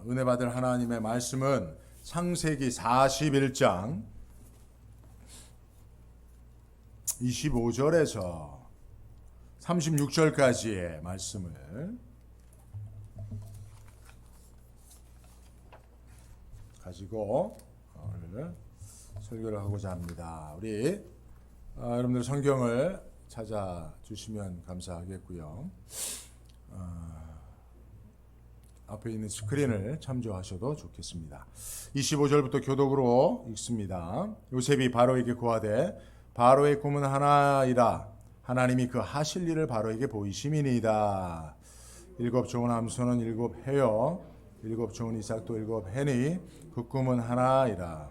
은혜 받을 하나님의 말씀은 창세기 41장 25절에서 36절까지의 말씀을 가지고 오늘 설교를 하고자 합니다. 우리 여러분들 성경을 찾아주시면 감사하겠고요. 앞에 있는 스크린을 참조하셔도 좋겠습니다. 25절부터 교독으로 읽습니다. 요셉이 바로에게 고하되 바로의 꿈은 하나이라 하나님이 그 하실 일을 바로에게 보이심이니이다. 7 좋은 암소는 7 해요 7 좋은 이삭도 7 해니 그 꿈은 하나이라.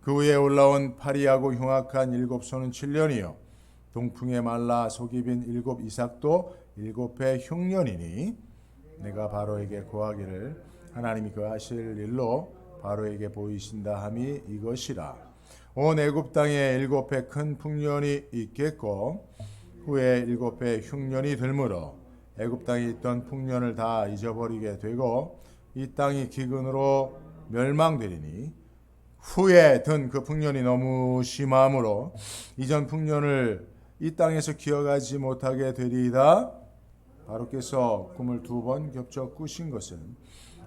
그 위에 올라온 파리하고 흉악한 7 소는 7년이요 동풍에 말라 속이 빈 7 이삭도 7해 흉년이니 내가 바로에게 고하기를 하나님이 그 하실 일로 바로에게 보이신다 함이 이것이라. 온 애굽 땅에 7해 큰 풍년이 있겠고 후에 7해 흉년이 들므로 애굽 땅에 있던 풍년을 다 잊어버리게 되고 이 땅이 기근으로 멸망되리니 후에 든 그 풍년이 너무 심함으로 이전 풍년을 이 땅에서 기억하지 못하게 되리이다. 바로께서 꿈을 2번 겹쳐 꾸신 것은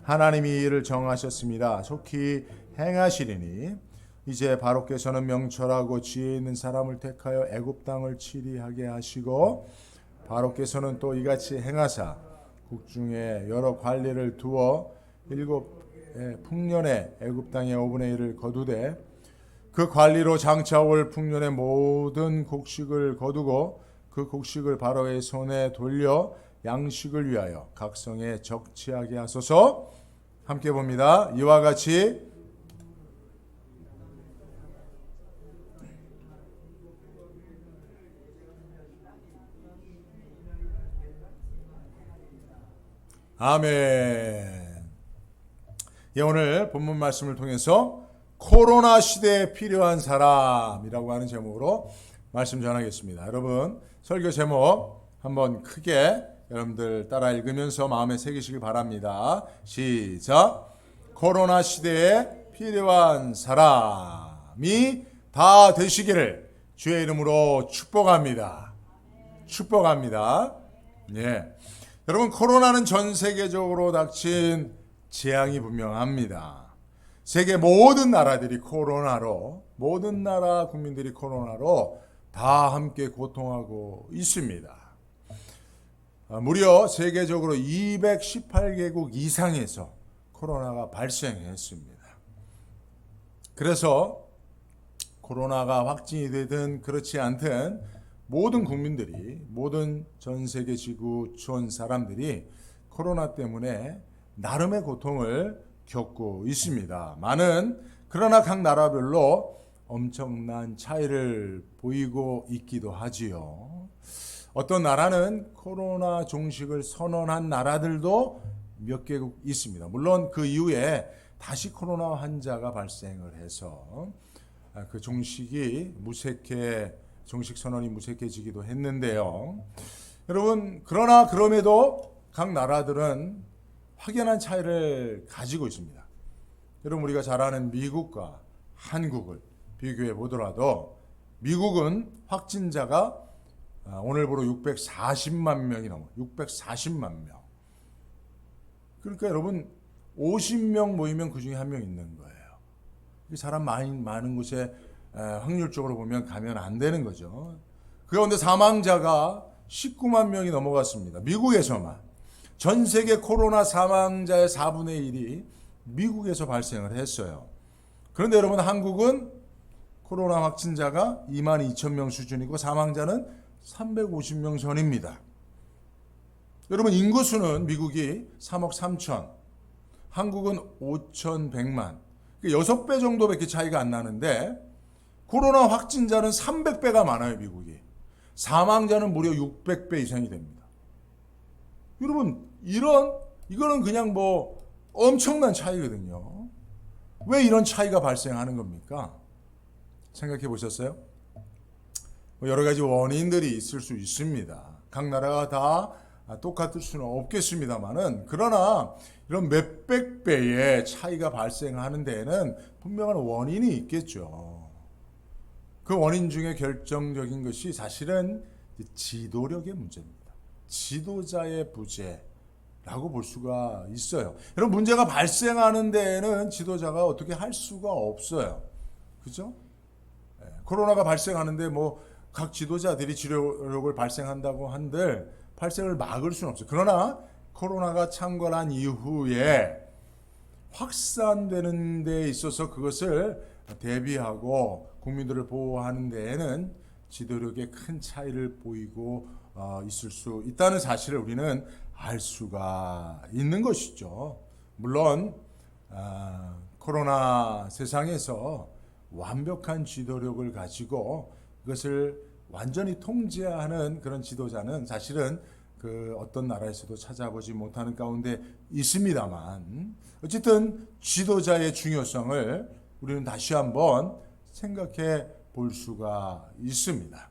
하나님이 이를 정하셨습니다. 속히 행하시리니 이제 바로께서는 명철하고 지혜 있는 사람을 택하여 애굽 땅을 치리하게 하시고 바로께서는 또 이같이 행하사 국중에 여러 관리를 두어 7 풍년에 애굽 땅의 5분의 1을 거두되 그 관리로 장차 올 풍년의 모든 곡식을 거두고 그 곡식을 바로의 손에 돌려 양식을 위하여 각 성에 적치하게 하소서. 함께 봅니다. 이와 같이 아멘. 예, 오늘 본문 말씀을 통해서 코로나 시대에 필요한 사람이라고 하는 제목으로 말씀 전하겠습니다. 여러분 설교 제목 한번 크게 여러분들 따라 읽으면서 마음에 새기시길 바랍니다. 시작. 코로나 시대에 필요한 사람이 다 되시기를 주의 이름으로 축복합니다. 축복합니다. 예. 여러분 코로나는 전 세계적으로 닥친 재앙이 분명합니다. 세계 모든 나라들이 코로나로, 모든 나라 국민들이 코로나로 다 함께 고통하고 있습니다. 무려 세계적으로 218개국 이상에서 코로나가 발생했습니다. 그래서 코로나가 확진이 되든 그렇지 않든 모든 국민들이, 모든 전 세계 지구촌 사람들이 코로나 때문에 나름의 고통을 겪고 있습니다. 그러나 각 나라별로 엄청난 차이를 보이고 있기도 하지요. 어떤 나라는 코로나 종식을 선언한 나라들도 몇 개국 있습니다. 물론 그 이후에 다시 코로나 환자가 발생을 해서 그 종식이 종식 선언이 무색해지기도 했는데요. 여러분, 그러나 그럼에도 각 나라들은 확연한 차이를 가지고 있습니다. 여러분, 우리가 잘 아는 미국과 한국을 비교해 보더라도 미국은 확진자가 오늘부로 640만 명이 넘어요. 640만 명. 그러니까 여러분 50명 모이면 그 중에 한 명 있는 거예요. 사람 많은 곳에 확률적으로 보면 가면 안 되는 거죠. 그 가운데 사망자가 19만 명이 넘어갔습니다. 미국에서만. 전 세계 코로나 사망자의 4분의 1이 미국에서 발생을 했어요. 그런데 여러분 한국은 코로나 확진자가 2만 2천 명 수준이고 사망자는 350명 선입니다. 여러분 인구수는 미국이 3억 3천, 한국은 5,100만, 6배 정도밖에 차이가 안 나는데 코로나 확진자는 300배가 많아요. 미국이. 사망자는 무려 600배 이상이 됩니다. 여러분 이거는 그냥 엄청난 차이거든요. 왜 이런 차이가 발생하는 겁니까? 생각해 보셨어요? 여러 가지 원인들이 있을 수 있습니다. 각 나라가 다 똑같을 수는 없겠습니다만은, 그러나 이런 몇백 배의 차이가 발생하는 데에는 분명한 원인이 있겠죠. 그 원인 중에 결정적인 것이 사실은 지도력의 문제입니다. 지도자의 부재라고 볼 수가 있어요. 이런 문제가 발생하는 데에는 지도자가 어떻게 할 수가 없어요. 그죠? 코로나가 발생하는데 각 지도자들이 지도력을 발생한다고 한들 발생을 막을 수는 없어요. 그러나 코로나가 창궐한 이후에 확산되는 데 있어서 그것을 대비하고 국민들을 보호하는 데에는 지도력에 큰 차이를 보이고 있을 수 있다는 사실을 우리는 알 수가 있는 것이죠. 물론 코로나 세상에서 완벽한 지도력을 가지고 그것을 완전히 통제하는 그런 지도자는 사실은 그 어떤 나라에서도 찾아보지 못하는 가운데 있습니다만, 어쨌든 지도자의 중요성을 우리는 다시 한번 생각해 볼 수가 있습니다.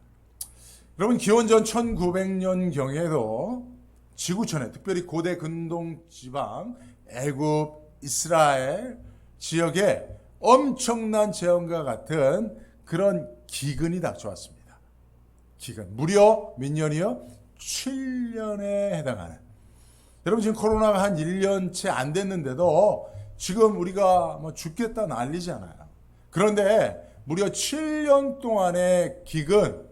여러분, 기원전 1900년경에도 지구촌에, 특별히 고대 근동 지방 애굽, 이스라엘 지역에 엄청난 재앙과 같은 그런 기근이 닥쳐왔습니다. 기근, 무려 몇 년이요? 7년에 해당하는. 여러분, 지금 코로나가 한 1년 채 안 됐는데도 지금 우리가 죽겠다 난리잖아요. 그런데 무려 7년 동안의 기근.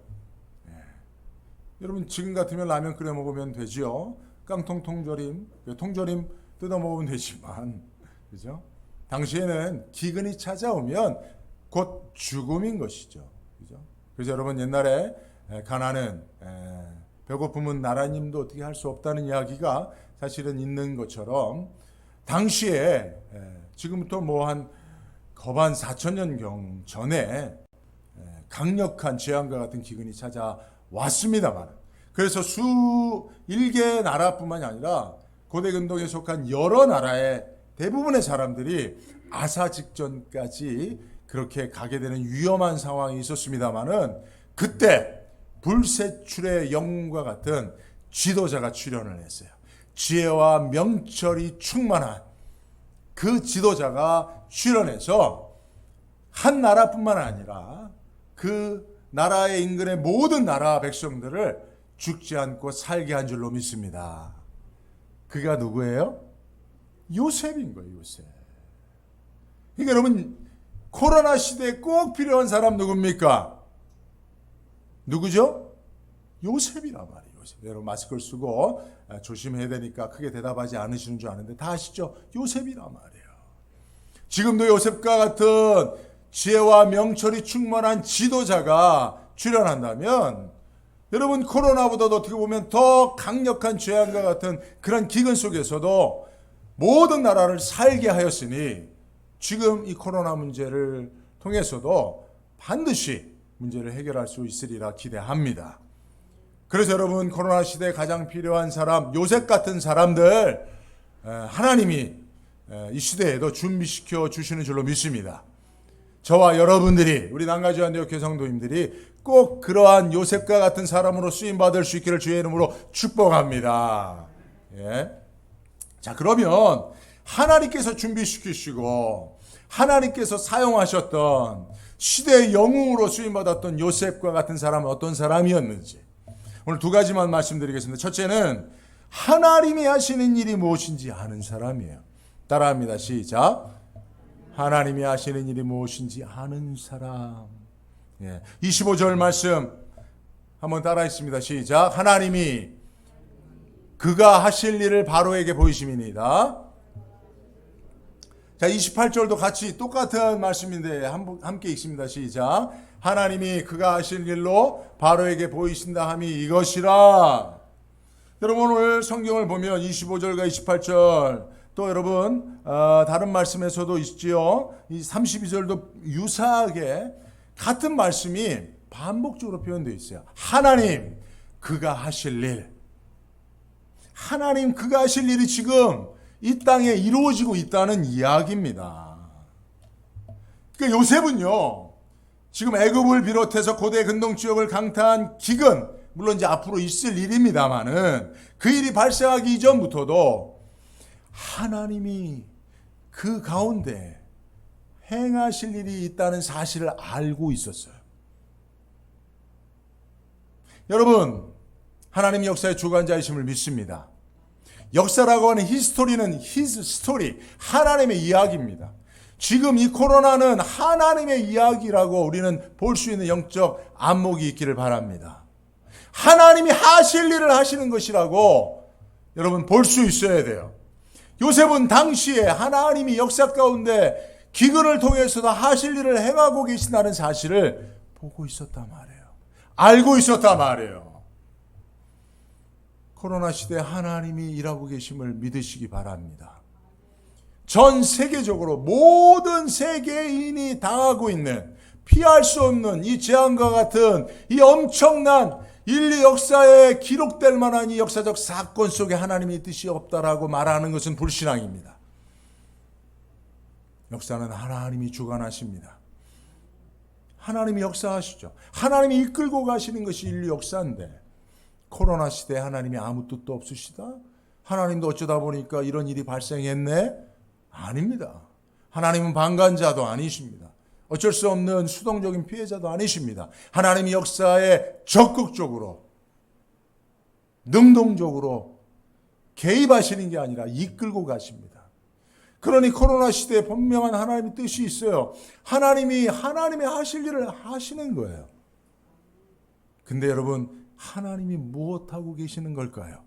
여러분, 지금 같으면 라면 끓여 먹으면 되지요. 깡통 통조림, 통조림 뜯어 먹으면 되지만, 그죠? 당시에는 기근이 찾아오면 곧 죽음인 것이죠. 그죠? 그래서 여러분, 옛날에 가난은 배고픔은 나라님도 어떻게 할 수 없다는 이야기가 사실은 있는 것처럼, 당시에 지금부터 한 거반 4천년경 전에 강력한 재앙과 같은 기근이 찾아왔습니다만, 그래서 일개 나라뿐만이 아니라 고대 근동에 속한 여러 나라의 대부분의 사람들이 아사 직전까지 그렇게 가게 되는 위험한 상황이 있었습니다만은, 그때 불세출의 영웅과 같은 지도자가 출현을 했어요. 지혜와 명철이 충만한 그 지도자가 출현해서 한 나라뿐만 아니라 그 나라의 인근의 모든 나라 백성들을 죽지 않고 살게 한 줄로 믿습니다. 그가 누구예요? 요셉인 거예요. 요셉. 그러니까 여러분, 코로나 시대에 꼭 필요한 사람 누굽니까? 누구죠? 요셉이란 말이에요. 요셉. 여러분, 마스크를 쓰고 조심해야 되니까 크게 대답하지 않으시는 줄 아는데 다 아시죠? 요셉이란 말이에요. 지금도 요셉과 같은 지혜와 명철이 충만한 지도자가 출현한다면, 여러분, 코로나보다도 어떻게 보면 더 강력한 재앙과 같은 그런 기근 속에서도 모든 나라를 살게 하였으니, 지금 이 코로나 문제를 통해서도 반드시 문제를 해결할 수 있으리라 기대합니다. 그래서 여러분, 코로나 시대에 가장 필요한 사람, 요셉 같은 사람들 하나님이 이 시대에도 준비시켜 주시는 줄로 믿습니다. 저와 여러분들이, 우리 난가주한대학교 성도님들이 꼭 그러한 요셉과 같은 사람으로 쓰임받을 수 있기를 주의 이름으로 축복합니다. 예. 자, 그러면 하나님께서 준비시키시고 하나님께서 사용하셨던 시대의 영웅으로 쓰임받았던 요셉과 같은 사람은 어떤 사람이었는지 오늘 두 가지만 말씀드리겠습니다. 첫째는 하나님이 하시는 일이 무엇인지 아는 사람이에요. 따라합니다. 시작. 하나님이 하시는 일이 무엇인지 아는 사람. 25절 말씀 한번 따라 했습니다. 시작. 하나님이 그가 하실 일을 바로에게 보이심이니이다. 자, 28절도 같이 똑같은 말씀인데 함께 읽습니다. 시작. 하나님이 그가 하실 일로 바로에게 보이신다 함이 이것이라. 여러분, 오늘 성경을 보면 25절과 28절 또 여러분 다른 말씀에서도 있지요. 이 32절도 유사하게 같은 말씀이 반복적으로 표현되어 있어요. 하나님 그가 하실 일. 하나님 그가 하실 일이 지금 이 땅에 이루어지고 있다는 이야기입니다. 그러니까 요셉은요, 지금 애굽을 비롯해서 고대 근동 지역을 강타한 기근, 물론 이제 앞으로 있을 일입니다만은 그 일이 발생하기 이전부터도 하나님이 그 가운데 행하실 일이 있다는 사실을 알고 있었어요. 여러분, 하나님 역사의 주관자이심을 믿습니다. 역사라고 하는 히스토리는 His story, 하나님의 이야기입니다. 지금 이 코로나는 하나님의 이야기라고 우리는 볼 수 있는 영적 안목이 있기를 바랍니다. 하나님이 하실 일을 하시는 것이라고 여러분 볼 수 있어야 돼요. 요셉은 당시에 하나님이 역사 가운데 기근을 통해서도 하실 일을 행하고 계신다는 사실을 보고 있었단 말이에요. 알고 있었단 말이에요. 코로나 시대에 하나님이 일하고 계심을 믿으시기 바랍니다. 전 세계적으로 모든 세계인이 당하고 있는 피할 수 없는 이 재앙과 같은 이 엄청난 인류 역사에 기록될 만한 이 역사적 사건 속에 하나님의 뜻이 없다라고 말하는 것은 불신앙입니다. 역사는 하나님이 주관하십니다. 하나님이 역사하시죠. 하나님이 이끌고 가시는 것이 인류 역사인데 코로나 시대에 하나님이 아무 뜻도 없으시다? 하나님도 어쩌다 보니까 이런 일이 발생했네? 아닙니다. 하나님은 방관자도 아니십니다. 어쩔 수 없는 수동적인 피해자도 아니십니다. 하나님이 역사에 적극적으로 능동적으로 개입하시는 게 아니라 이끌고 가십니다. 그러니 코로나 시대에 분명한 하나님의 뜻이 있어요. 하나님이 하실 일을 하시는 거예요. 근데 여러분, 하나님이 무엇하고 계시는 걸까요?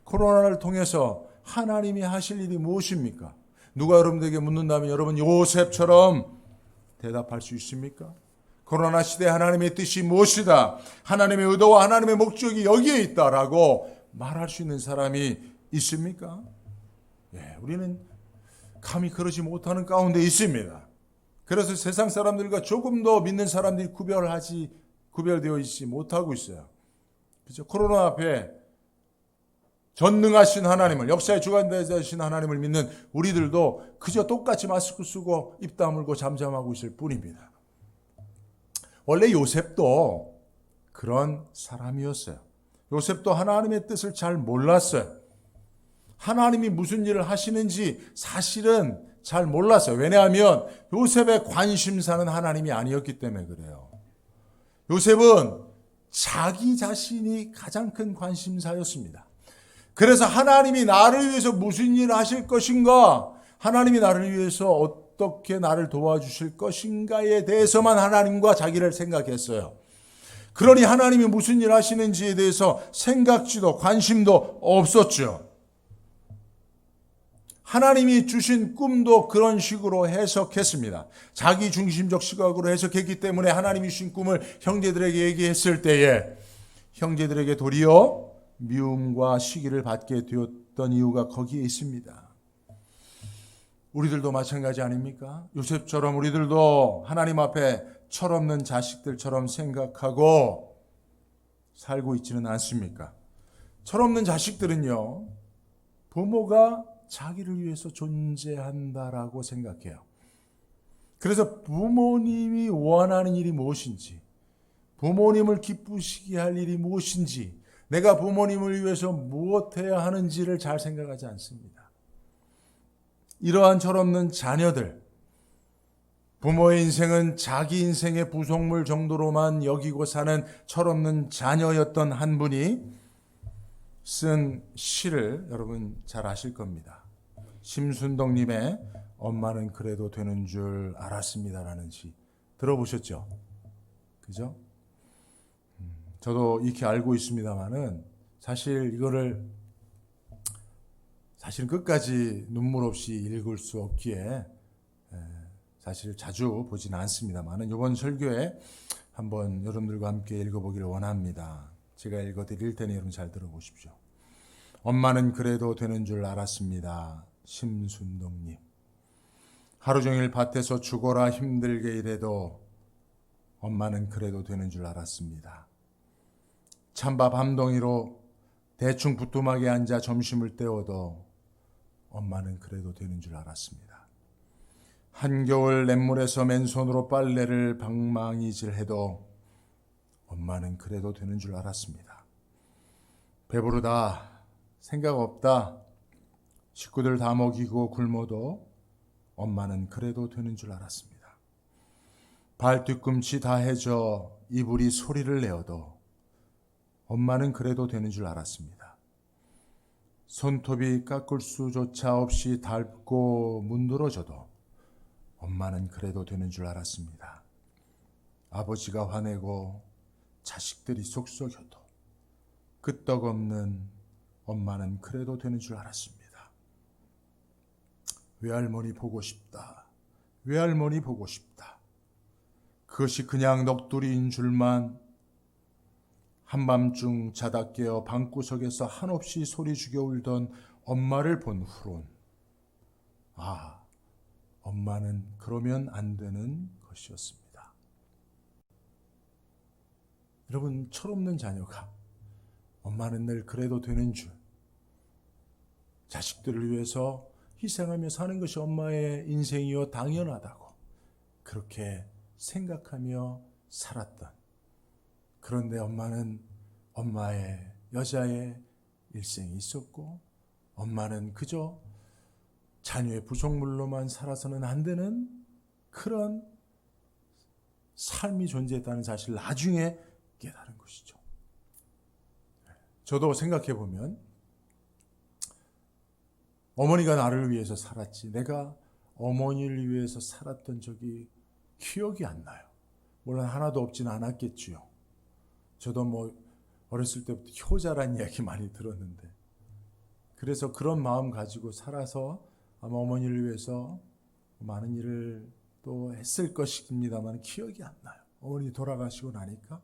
코로나를 통해서 하나님이 하실 일이 무엇입니까? 누가 여러분들에게 묻는다면 여러분 요셉처럼 대답할 수 있습니까? 코로나 시대에 하나님의 뜻이 무엇이다? 하나님의 의도와 하나님의 목적이 여기에 있다라고 말할 수 있는 사람이 있습니까? 예, 우리는 감히 그러지 못하는 가운데 있습니다. 그래서 세상 사람들과 조금 더 믿는 사람들이 구별되어 있지 못하고 있어요. 그렇죠? 코로나 앞에 전능하신 하나님을, 역사의 주관자이신 하나님을 믿는 우리들도 그저 똑같이 마스크 쓰고 입 다물고 잠잠하고 있을 뿐입니다. 원래 요셉도 그런 사람이었어요. 요셉도 하나님의 뜻을 잘 몰랐어요. 하나님이 무슨 일을 하시는지 사실은 잘 몰랐어요. 왜냐하면 요셉의 관심사는 하나님이 아니었기 때문에 그래요. 요셉은 자기 자신이 가장 큰 관심사였습니다. 그래서 하나님이 나를 위해서 무슨 일을 하실 것인가, 하나님이 나를 위해서 어떻게 나를 도와주실 것인가에 대해서만 하나님과 자기를 생각했어요. 그러니 하나님이 무슨 일을 하시는지에 대해서 생각지도 관심도 없었죠. 하나님이 주신 꿈도 그런 식으로 해석했습니다. 자기 중심적 시각으로 해석했기 때문에 하나님이 주신 꿈을 형제들에게 얘기했을 때에 형제들에게 도리어 미움과 시기를 받게 되었던 이유가 거기에 있습니다. 우리들도 마찬가지 아닙니까? 요셉처럼 우리들도 하나님 앞에 철없는 자식들처럼 생각하고 살고 있지는 않습니까? 철없는 자식들은요, 부모가 자기를 위해서 존재한다라고 생각해요. 그래서 부모님이 원하는 일이 무엇인지, 부모님을 기쁘시게 할 일이 무엇인지, 내가 부모님을 위해서 무엇해야 하는지를 잘 생각하지 않습니다. 이러한 철없는 자녀들, 부모의 인생은 자기 인생의 부속물 정도로만 여기고 사는 철없는 자녀였던 한 분이 쓴 시를 여러분 잘 아실 겁니다. 심순덕님의 엄마는 그래도 되는 줄 알았습니다라는 시 들어보셨죠? 그죠? 저도 익히 알고 있습니다만은 사실은 끝까지 눈물 없이 읽을 수 없기에 사실 자주 보지는 않습니다만은 이번 설교에 한번 여러분들과 함께 읽어보기를 원합니다. 제가 읽어드릴 테니 여러분 잘 들어보십시오. 엄마는 그래도 되는 줄 알았습니다. 심순덕님. 하루 종일 밭에서 죽어라 힘들게 일해도 엄마는 그래도 되는 줄 알았습니다. 찬밥 한 덩이로 대충 부뚜막에 앉아 점심을 때워도 엄마는 그래도 되는 줄 알았습니다. 한겨울 냇물에서 맨손으로 빨래를 방망이질해도 엄마는 그래도 되는 줄 알았습니다. 배부르다, 생각 없다, 식구들 다 먹이고 굶어도 엄마는 그래도 되는 줄 알았습니다. 발 뒤꿈치 다 해져 이불이 소리를 내어도 엄마는 그래도 되는 줄 알았습니다. 손톱이 깎을 수조차 없이 닳고 문드러져도 엄마는 그래도 되는 줄 알았습니다. 아버지가 화내고 자식들이 속썩여도 끄떡없는 엄마는 그래도 되는 줄 알았습니다. 외할머니 보고 싶다. 외할머니 보고 싶다. 그것이 그냥 넋두리인 줄만 한밤중 자다 깨어 방구석에서 한없이 소리 죽여 울던 엄마를 본 후론 엄마는 그러면 안 되는 것이었습니다. 여러분, 철없는 자녀가 엄마는 늘 그래도 되는 줄, 자식들을 위해서 희생하며 사는 것이 엄마의 인생이요 당연하다고 그렇게 생각하며 살았던, 그런데 엄마는 엄마의 여자의 일생이 있었고 엄마는 그저 자녀의 부속물로만 살아서는 안 되는 그런 삶이 존재했다는 사실을 나중에 깨달은 것이죠. 저도 생각해 보면 어머니가 나를 위해서 살았지 내가 어머니를 위해서 살았던 적이 기억이 안 나요. 물론 하나도 없진 않았겠지요. 저도 어렸을 때부터 효자란 이야기 많이 들었는데, 그래서 그런 마음 가지고 살아서 아마 어머니를 위해서 많은 일을 또 했을 것입니다만 기억이 안 나요. 어머니 돌아가시고 나니까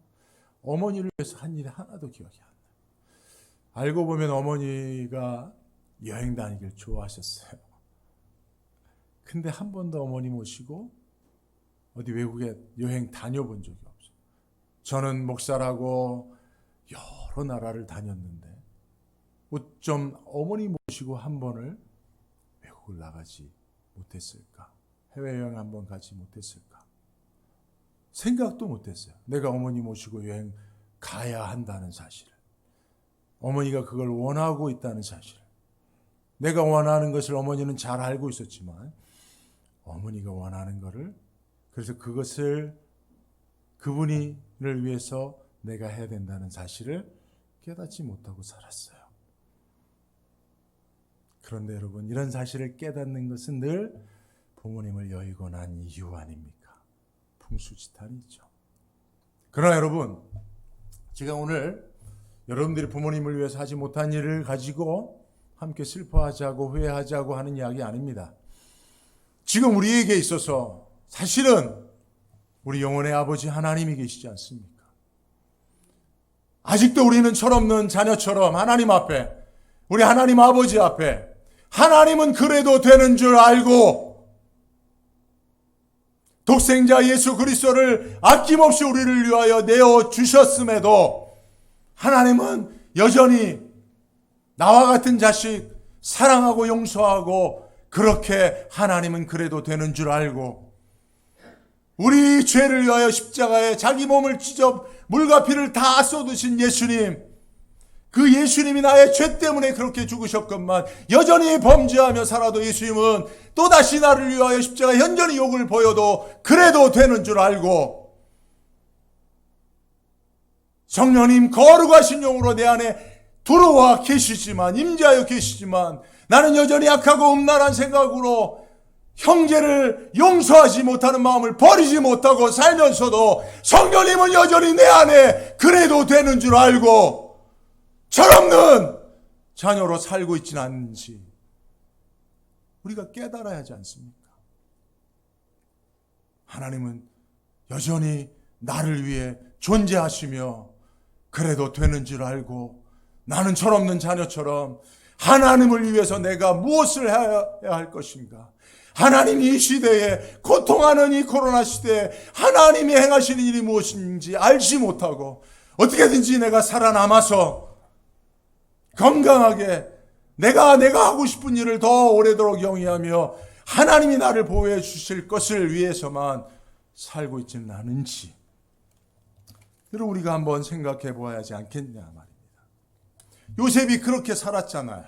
어머니를 위해서 한 일이 하나도 기억이 안 나요. 알고 보면 어머니가 여행 다니길 좋아하셨어요. 근데 한 번도 어머니 모시고 어디 외국에 여행 다녀본 적이 없어요. 저는 목사라고 여러 나라를 다녔는데 어쩜 어머니 모시고 한 번을 외국을 나가지 못했을까? 해외여행 한 번 가지 못했을까? 생각도 못했어요. 내가 어머니 모시고 여행 가야 한다는 사실을, 어머니가 그걸 원하고 있다는 사실을, 내가 원하는 것을 어머니는 잘 알고 있었지만 어머니가 원하는 것을, 그래서 그것을 그분이를 위해서 내가 해야 된다는 사실을 깨닫지 못하고 살았어요. 그런데 여러분, 이런 사실을 깨닫는 것은 늘 부모님을 여의고 난 이유 아닙니까? 풍수지탄이죠. 그러나 여러분, 제가 오늘 여러분들이 부모님을 위해서 하지 못한 일을 가지고 함께 슬퍼하자고 후회하자고 하는 이야기 아닙니다. 지금 우리에게 있어서 사실은 우리 영혼의 아버지 하나님이 계시지 않습니까? 아직도 우리는 철없는 자녀처럼 하나님 앞에, 우리 하나님 아버지 앞에 하나님은 그래도 되는 줄 알고 독생자 예수 그리스도를 아낌없이 우리를 위하여 내어주셨음에도 하나님은 여전히 나와 같은 자식 사랑하고 용서하고, 그렇게 하나님은 그래도 되는 줄 알고 우리 죄를 위하여 십자가에 자기 몸을 찢어 물과 피를 다 쏟으신 예수님, 그 예수님이 나의 죄 때문에 그렇게 죽으셨건만 여전히 범죄하며 살아도 예수님은 또다시 나를 위하여 십자가에 현전히 욕을 보여도 그래도 되는 줄 알고, 성령님 거룩하신 영으로 내 안에 들어와 계시지만, 임재하여 계시지만 나는 여전히 약하고 음란한 생각으로 형제를 용서하지 못하는 마음을 버리지 못하고 살면서도 성령님은 여전히 내 안에 그래도 되는 줄 알고 철없는 자녀로 살고 있지는 않은지 우리가 깨달아야 하지 않습니까? 하나님은 여전히 나를 위해 존재하시며 그래도 되는 줄 알고, 나는 철없는 자녀처럼 하나님을 위해서 내가 무엇을 해야 할 것인가? 하나님, 이 시대에 고통하는 이 코로나 시대에 하나님이 행하시는 일이 무엇인지 알지 못하고 어떻게든지 내가 살아남아서 건강하게 내가 하고 싶은 일을 더 오래도록 영위하며 하나님이 나를 보호해 주실 것을 위해서만 살고 있지는 않은지, 여러분, 우리가 한번 생각해 보아야 하지 않겠냐 말입니다. 요셉이 그렇게 살았잖아요.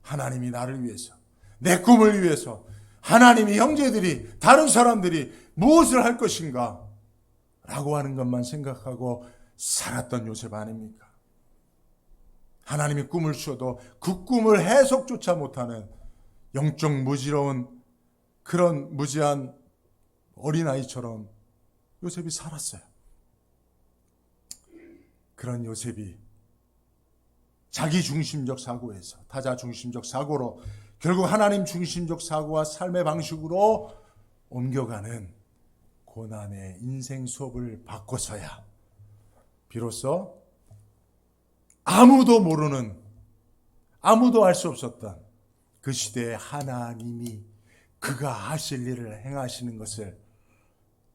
하나님이 나를 위해서, 내 꿈을 위해서 하나님이, 형제들이, 다른 사람들이 무엇을 할 것인가 라고 하는 것만 생각하고 살았던 요셉 아닙니까? 하나님이 꿈을 주셔도 그 꿈을 해석조차 못하는 영적 무지러운 그런 무지한 어린아이처럼 요셉이 살았어요. 그런 요셉이 자기 중심적 사고에서 타자 중심적 사고로 결국 하나님 중심적 사고와 삶의 방식으로 옮겨가는 고난의 인생 수업을 바꿔서야 비로소 아무도 모르는, 아무도 알 수 없었던 그 시대에 하나님이 그가 하실 일을 행하시는 것을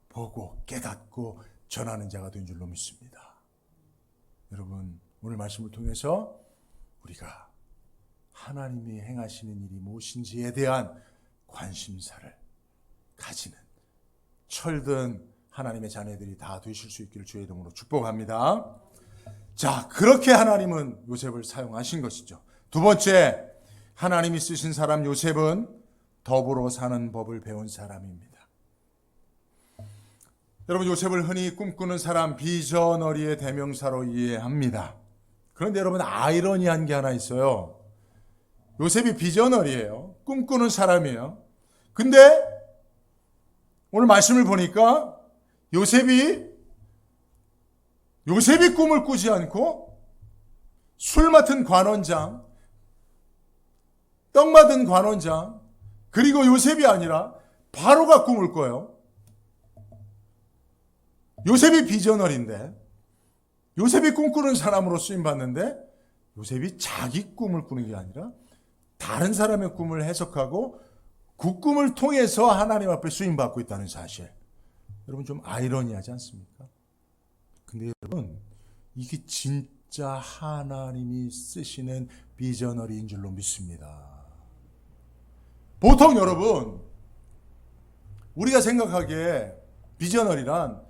보고 깨닫고 전하는 자가 된 줄로 믿습니다. 여러분, 오늘 말씀을 통해서 우리가 하나님이 행하시는 일이 무엇인지에 대한 관심사를 가지는 철든 하나님의 자녀들이 다 되실 수 있기를 주의 이름으로 축복합니다. 자, 그렇게 하나님은 요셉을 사용하신 것이죠. 두 번째, 하나님이 쓰신 사람 요셉은 더불어 사는 법을 배운 사람입니다. 여러분, 요셉을 흔히 꿈꾸는 사람, 비저너리의 대명사로 이해합니다. 그런데 여러분, 아이러니한 게 하나 있어요. 요셉이 비저너리예요. 꿈꾸는 사람이에요. 근데 오늘 말씀을 보니까 요셉이 꿈을 꾸지 않고 술 맡은 관원장, 떡 맡은 관원장, 그리고 요셉이 아니라 바로가 꿈을 꿔요. 요셉이 비저널인데, 요셉이 꿈꾸는 사람으로 쓰임받는데, 요셉이 자기 꿈을 꾸는 게 아니라 다른 사람의 꿈을 해석하고 그 꿈을 통해서 하나님 앞에 쓰임받고 있다는 사실. 여러분, 좀 아이러니하지 않습니까? 근데 여러분, 이게 진짜 하나님이 쓰시는 비저너리인 줄로 믿습니다. 보통 여러분, 우리가 생각하기에 비저너리란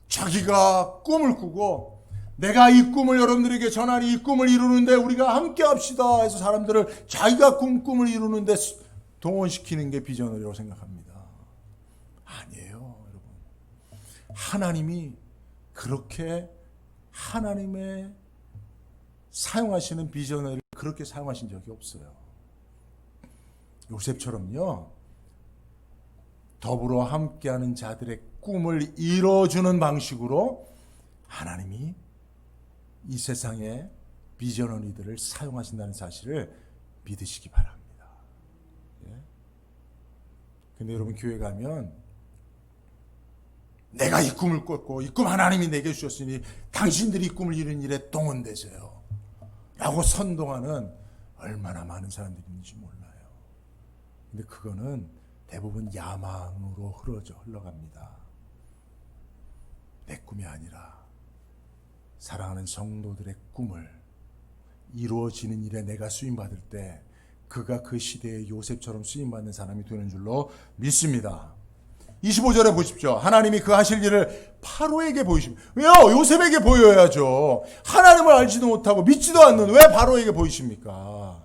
자기가 꿈을 꾸고 내가 이 꿈을 여러분들에게 전하니 이 꿈을 이루는데 우리가 함께 합시다 해서 사람들을 자기가 꿈을 이루는데 동원시키는 게 비저너리라고 생각합니다. 아니에요, 여러분. 하나님이 그렇게 하나님의 사용하시는 비저너리를 그렇게 사용하신 적이 없어요. 요셉처럼요, 더불어 함께하는 자들의 꿈을 이뤄주는 방식으로 하나님이 이 세상의 비저너리들을 사용하신다는 사실을 믿으시기 바랍니다. 근데 여러분, 교회 가면 내가 이 꿈을 꿨고 이 꿈 하나님이 내게 주셨으니 당신들이 이 꿈을 이루는 일에 동원되세요 라고 선동하는 얼마나 많은 사람들이 있는지 몰라요. 근데 그거는 대부분 야망으로 흘러갑니다. 내 꿈이 아니라 사랑하는 성도들의 꿈을 이루어지는 일에 내가 쓰임받을 때 그가 그 시대의 요셉처럼 쓰임받는 사람이 되는 줄로 믿습니다. 25절에 보십시오. 하나님이 그 하실 일을 바로에게 보이십니다. 왜요? 요셉에게 보여야죠. 하나님을 알지도 못하고 믿지도 않는 왜 바로에게 보이십니까?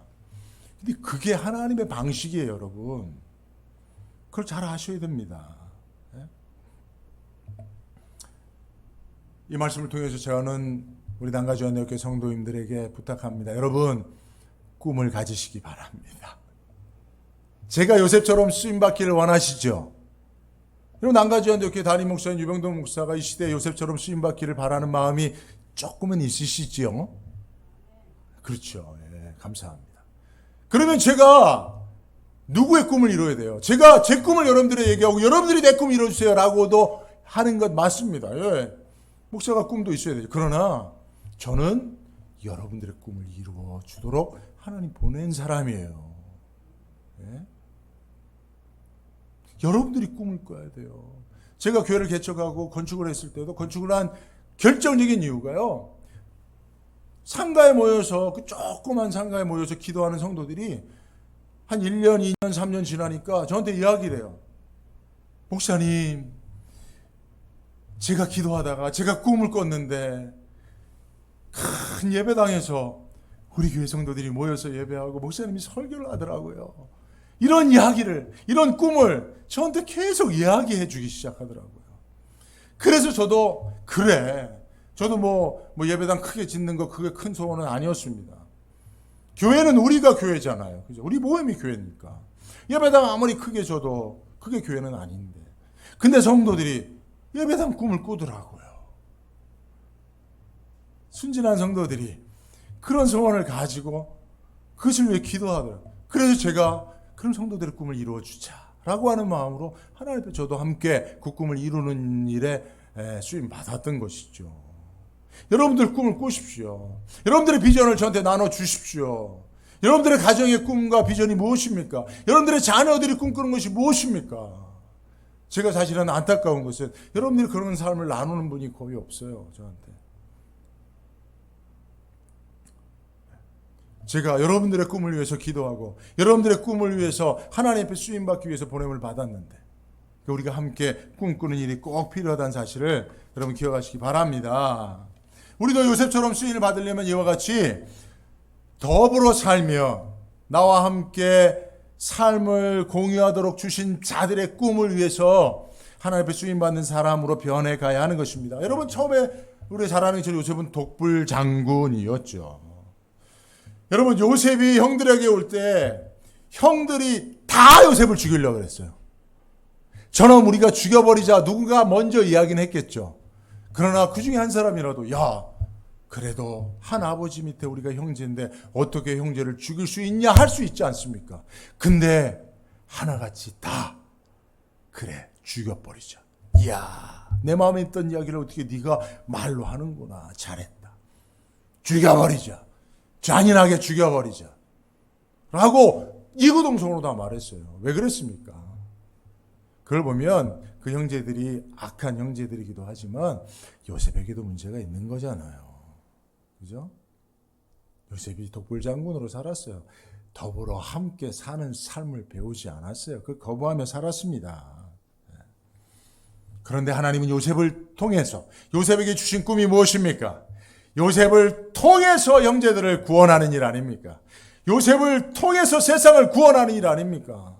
근데 그게 하나님의 방식이에요, 여러분. 그걸 잘 아셔야 됩니다. 이 말씀을 통해서 저는 우리 남가주안대학교 성도님들에게 부탁합니다. 여러분, 꿈을 가지시기 바랍니다. 제가 요셉처럼 쓰임받기를 원하시죠? 여러분, 남가주안대학교 담임 목사인 유병동 목사가 이 시대에 요셉처럼 쓰임받기를 바라는 마음이 조금은 있으시지요? 그렇죠. 예, 감사합니다. 그러면 제가 누구의 꿈을 이뤄야 돼요? 제가 제 꿈을 여러분들에게 얘기하고 여러분들이 내 꿈을 이뤄주세요 라고도 하는 것 맞습니다. 예. 목사가 꿈도 있어야 되죠. 그러나 저는 여러분들의 꿈을 이루어 주도록 하나님 보낸 사람이에요. 예? 여러분들이 꿈을 꿔야 돼요. 제가 교회를 개척하고 건축을 했을 때도 건축을 한 결정적인 이유가요, 상가에 모여서, 그 조그만 상가에 모여서 기도하는 성도들이 한 1년, 2년, 3년 지나니까 저한테 이야기를 해요. 목사님, 제가 기도하다가 제가 꿈을 꿨는데 큰 예배당에서 우리 교회 성도들이 모여서 예배하고 목사님이 설교를 하더라고요. 이런 이야기를, 이런 꿈을 저한테 계속 이야기해 주기 시작하더라고요. 그래서 저도 저도 뭐 예배당 크게 짓는 거 그게 큰 소원은 아니었습니다. 교회는 우리가 교회잖아요. 그죠? 우리 모임이 교회니까. 예배당 아무리 크게 줘도 그게 교회는 아닌데. 근데 성도들이 예배당 꿈을 꾸더라고요. 순진한 성도들이 그런 소원을 가지고 그것을 위해 기도하더라고요. 그래서 제가 그럼 성도들의 꿈을 이루어주자라고 하는 마음으로 하나님 앞에 저도 함께 그 꿈을 이루는 일에 쓰임 받았던 것이죠. 여러분들 꿈을 꾸십시오. 여러분들의 비전을 저한테 나눠주십시오. 여러분들의 가정의 꿈과 비전이 무엇입니까? 여러분들의 자녀들이 꿈꾸는 것이 무엇입니까? 제가 사실은 안타까운 것은 여러분들이 그런 삶을 나누는 분이 거의 없어요. 저한테. 제가 여러분들의 꿈을 위해서 기도하고 여러분들의 꿈을 위해서 하나님 앞에 쓰임받기 위해서 보냄을 받았는데 우리가 함께 꿈꾸는 일이 꼭 필요하다는 사실을 여러분 기억하시기 바랍니다. 우리도 요셉처럼 쓰임을 받으려면 이와 같이 더불어 살며 나와 함께 삶을 공유하도록 주신 자들의 꿈을 위해서 하나님 앞에 쓰임받는 사람으로 변해가야 하는 것입니다. 여러분 처음에 우리 잘 아는 것처럼 요셉은 독불 장군이었죠. 여러분 요셉이 형들에게 올 때 형들이 다 요셉을 죽이려고 그랬어요. 저놈 우리가 죽여버리자 누군가 먼저 이야기는 했겠죠. 그러나 그 중에 한 사람이라도 야 그래도 한 아버지 밑에 우리가 형제인데 어떻게 형제를 죽일 수 있냐 할 수 있지 않습니까? 근데 하나같이 다 그래 죽여버리자. 이야 내 마음에 있던 이야기를 어떻게 네가 말로 하는구나. 잘했다. 죽여버리자. 잔인하게 죽여버리자. 라고 이구동성으로 다 말했어요. 왜 그랬습니까? 그걸 보면 그 형제들이 악한 형제들이기도 하지만 요셉에게도 문제가 있는 거잖아요. 그죠? 요셉이 독불장군으로 살았어요. 더불어 함께 사는 삶을 배우지 않았어요. 그걸 거부하며 살았습니다. 그런데 하나님은 요셉을 통해서 요셉에게 주신 꿈이 무엇입니까? 요셉을 통해서 형제들을 구원하는 일 아닙니까? 요셉을 통해서 세상을 구원하는 일 아닙니까?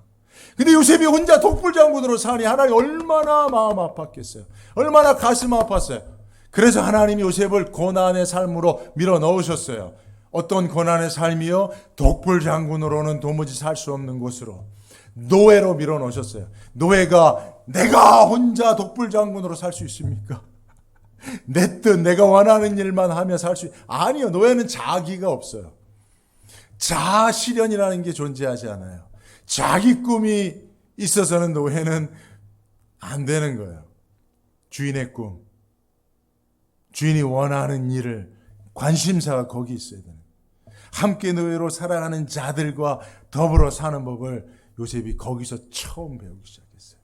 근데 요셉이 혼자 독불장군으로 사니 하나님 얼마나 마음 아팠겠어요. 얼마나 가슴 아팠어요. 그래서 하나님이 요셉을 고난의 삶으로 밀어 넣으셨어요. 어떤 고난의 삶이요? 독불장군으로는 도무지 살 수 없는 곳으로 노예로 밀어 넣으셨어요. 노예가 내가 혼자 독불장군으로 살 수 있습니까? 내 뜻 내가 원하는 일만 하며 살 수 아니요. 노예는 자기가 없어요. 자아실현이라는 게 존재하지 않아요. 자기 꿈이 있어서는 노예는 안 되는 거예요. 주인의 꿈, 주인이 원하는 일을 관심사가 거기 있어야 되는 거예요. 함께 노예로 살아가는 자들과 더불어 사는 법을 요셉이 거기서 처음 배우기 시작했어요.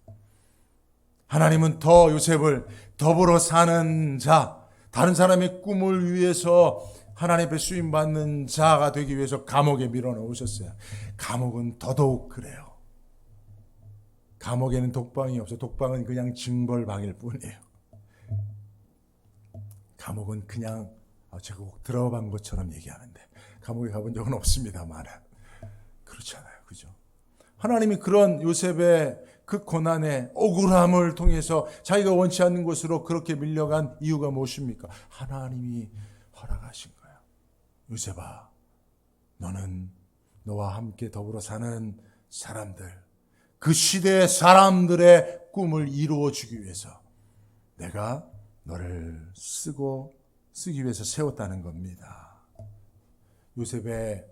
하나님은 더 요셉을 더불어 사는 자, 다른 사람의 꿈을 위해서 하나님 앞에 쓰임받는 자가 되기 위해서 감옥에 밀어넣으셨어요. 감옥은 더더욱 그래요. 감옥에는 독방이 없어요. 독방은 그냥 징벌방일 뿐이에요. 감옥은 그냥 제가 꼭 들어간 것처럼 얘기하는데 감옥에 가본 적은 없습니다만 그렇잖아요. 그죠? 하나님이 그런 요셉의 그 고난의 억울함을 통해서 자기가 원치 않는 곳으로 그렇게 밀려간 이유가 무엇입니까? 하나님이 허락하신 거예요. 요셉아, 너는 너와 함께 더불어 사는 사람들, 그 시대의 사람들의 꿈을 이루어주기 위해서 내가 너를 쓰기 위해서 세웠다는 겁니다. 요셉의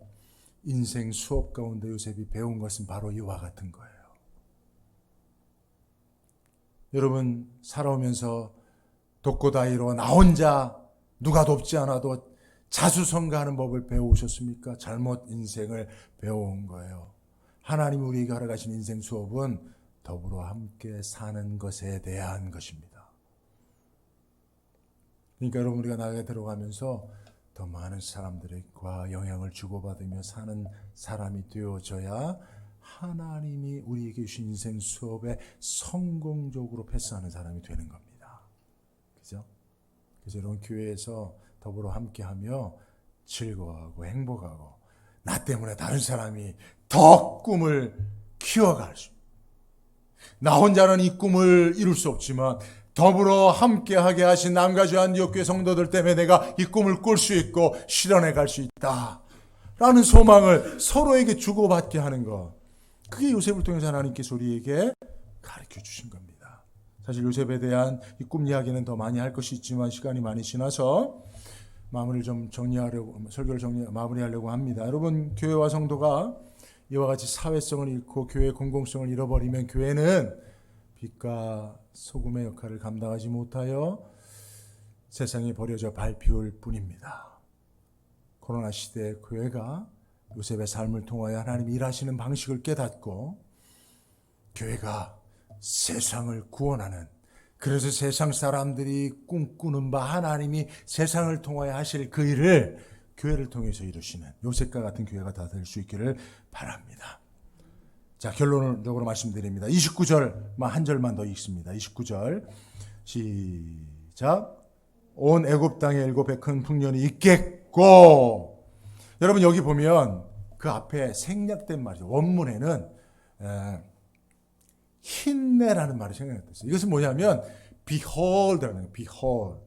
인생 수업 가운데 요셉이 배운 것은 바로 이와 같은 거예요. 여러분 살아오면서 독고다이로 나 혼자 누가 돕지 않아도 자수성가하는 법을 배워오셨습니까? 잘못 인생을 배워온 거예요. 하나님이 우리에게 허락하신 인생 수업은 더불어 함께 사는 것에 대한 것입니다. 그러니까 여러분 우리가 나라에 들어가면서 더 많은 사람들과 영향을 주고받으며 사는 사람이 되어져야 하나님이 우리에게 주신 인생 수업에 성공적으로 패스하는 사람이 되는 겁니다. 그죠? 그래서 여러분 교회에서 더불어 함께하며 즐거워하고 행복하고 나 때문에 다른 사람이 더 꿈을 키워갈 수, 나 혼자는 이 꿈을 이룰 수 없지만 더불어 함께하게 하신 남가주 안디옥교회 성도들 때문에 내가 이 꿈을 꿀 수 있고 실현해 갈 수 있다 라는 소망을 서로에게 주고받게 하는 것, 그게 요셉을 통해서 하나님께서 우리에게 가르쳐 주신 겁니다. 사실 요셉에 대한 이 꿈 이야기는 더 많이 할 것이 있지만 시간이 많이 지나서 마무리를 좀 정리하려고, 설교를 마무리하려고 합니다. 여러분, 교회와 성도가 이와 같이 사회성을 잃고 교회의 공공성을 잃어버리면 교회는 빛과 소금의 역할을 감당하지 못하여 세상에 버려져 밟히울 뿐입니다. 코로나 시대의 교회가 요셉의 삶을 통하여 하나님이 일하시는 방식을 깨닫고 교회가 세상을 구원하는, 그래서 세상 사람들이 꿈꾸는 바 하나님이 세상을 통하여 하실 그 일을 교회를 통해서 이루시는 요셉과 같은 교회가 다 될 수 있기를 바랍니다. 자, 결론적으로 말씀드립니다. 29절만 한 절만 더 읽습니다. 29절 시작. 온 애굽 땅에 일곱의 큰 풍년이 있겠고, 여러분 여기 보면 그 앞에 생략된 말이죠. 원문에는 흰내라는 말이 생략됐어요. 이것은 뭐냐면 behold라는 거예요. behold.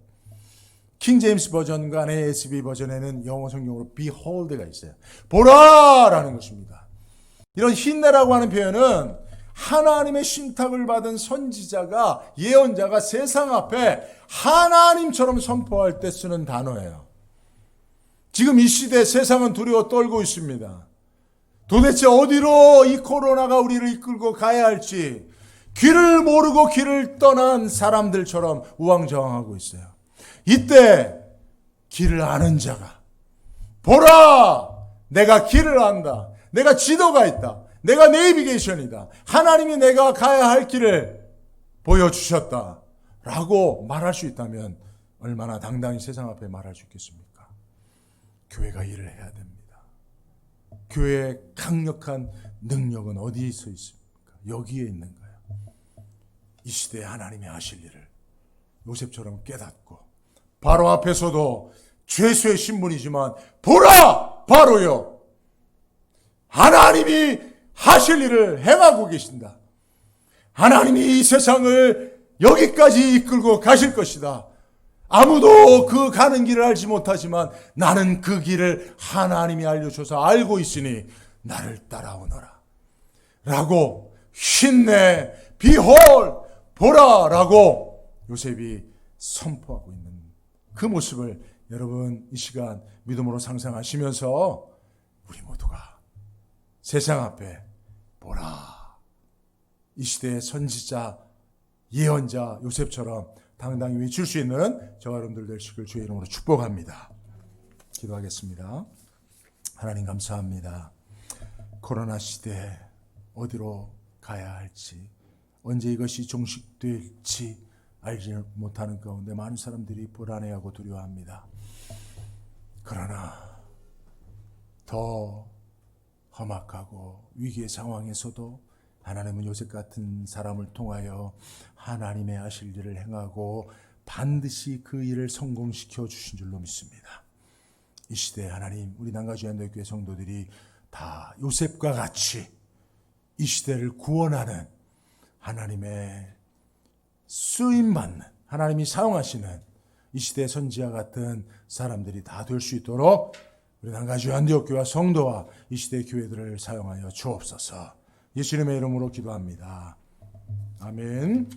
킹 제임스 버전과 NASB 버전에는 영어 성경으로 behold가 있어요. 보라라는 것입니다. 이런 흰내라고 하는 표현은 하나님의 신탁을 받은 선지자가, 예언자가 세상 앞에 하나님처럼 선포할 때 쓰는 단어예요. 지금 이 시대 세상은 두려워 떨고 있습니다. 도대체 어디로 이 코로나가 우리를 이끌고 가야 할지 길을 모르고 길을 떠난 사람들처럼 우왕좌왕하고 있어요. 이때 길을 아는 자가, 보라! 내가 길을 안다. 내가 지도가 있다. 내가 내비게이션이다. 하나님이 내가 가야 할 길을 보여주셨다 라고 말할 수 있다면 얼마나 당당히 세상 앞에 말할 수 있겠습니까? 교회가 일을 해야 됩니다. 교회의 강력한 능력은 어디에 있어 있습니까? 여기에 있는 거예요. 이 시대에 하나님이 하실 일을 요셉처럼 깨닫고, 바로 앞에서도 죄수의 신분이지만 보라! 바로요! 하나님이 하실 일을 행하고 계신다. 하나님이 이 세상을 여기까지 이끌고 가실 것이다. 아무도 그 가는 길을 알지 못하지만 나는 그 길을 하나님이 알려줘서 알고 있으니 나를 따라오너라 라고, 흰내, 비홀, 보라 라고 요셉이 선포하고 있는 그 모습을 여러분 이 시간 믿음으로 상상하시면서 우리 모두가 세상 앞에 보라, 이 시대의 선지자, 예언자 요셉처럼 당당히 외칠 수 있는 저와 여러분들 되시길 주의 이름으로 축복합니다. 기도하겠습니다. 하나님 감사합니다. 코로나 시대 어디로 가야 할지, 언제 이것이 종식될지 알지 못하는 가운데 많은 사람들이 불안해하고 두려워합니다. 그러나 더 험악하고 위기의 상황에서도 하나님은 요셉 같은 사람을 통하여 하나님의 하실 일을 행하고 반드시 그 일을 성공시켜 주신 줄로 믿습니다. 이 시대에 하나님, 우리 남가주 안디옥교회 성도들이 다 요셉과 같이 이 시대를 구원하는 하나님의 쓰임받는, 하나님이 사용하시는 이 시대의 선지자 같은 사람들이 다 될 수 있도록 우리 남가주 안디옥교회와 성도와 이 시대의 교회들을 사용하여 주옵소서. 예수님의 이름으로 기도합니다. 아멘.